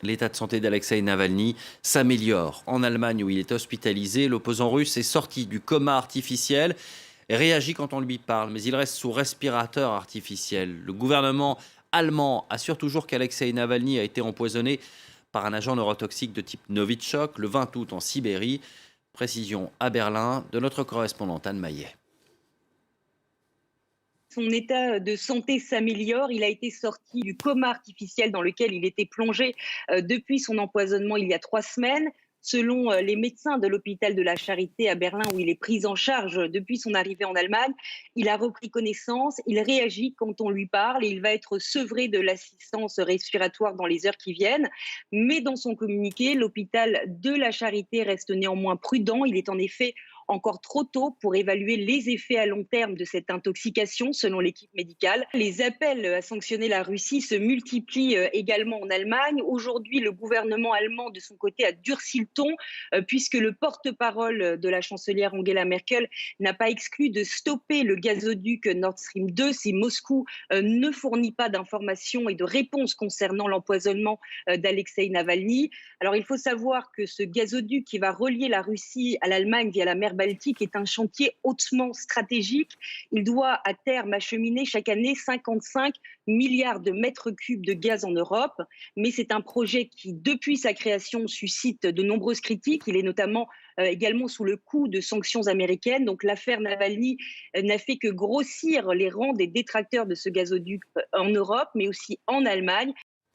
L'état de santé d'Alexeï Navalny s'améliore. En Allemagne, où il est hospitalisé, l'opposant russe est sorti du coma artificiel et réagit quand on lui parle, mais il reste sous respirateur artificiel. Le gouvernement allemand assure toujours qu'Alexeï Navalny a été empoisonné par un agent neurotoxique de type Novichok le 20 août en Sibérie. Précision à Berlin de notre correspondante Anne Maillet. Son état de santé s'améliore. Il a été sorti du coma artificiel dans lequel il était plongé depuis son empoisonnement il y a 3 semaines. Selon les médecins de l'hôpital de la Charité à Berlin, où il est pris en charge depuis son arrivée en Allemagne, il a repris connaissance, il réagit quand on lui parle et il va être sevré de l'assistance respiratoire dans les heures qui viennent. Mais dans son communiqué, l'hôpital de la Charité reste néanmoins prudent. Il est en effet encore trop tôt pour évaluer les effets à long terme de cette intoxication, selon l'équipe médicale. Les appels à sanctionner la Russie se multiplient également en Allemagne. Aujourd'hui, le gouvernement allemand, de son côté, a durci le ton, puisque le porte-parole de la chancelière Angela Merkel n'a pas exclu de stopper le gazoduc Nord Stream 2 si Moscou ne fournit pas d'informations et de réponses concernant l'empoisonnement d'Alexeï Navalny. Alors, il faut savoir que ce gazoduc qui va relier la Russie à l'Allemagne via la mer Baltique est un chantier hautement stratégique. Il doit à terme acheminer chaque année 55 milliards de mètres cubes de gaz en Europe. Mais c'est un projet qui, depuis sa création, suscite de nombreuses critiques. Il est notamment également sous le coup de sanctions américaines. Donc l'affaire Navalny n'a fait que grossir les rangs des détracteurs de ce gazoduc en Europe, mais aussi en Allemagne.